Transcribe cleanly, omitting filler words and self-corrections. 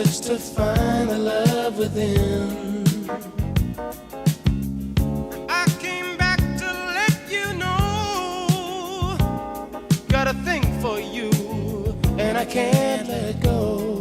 search to find the love within. I came back to let you know, got a thing for you, and I can't let go.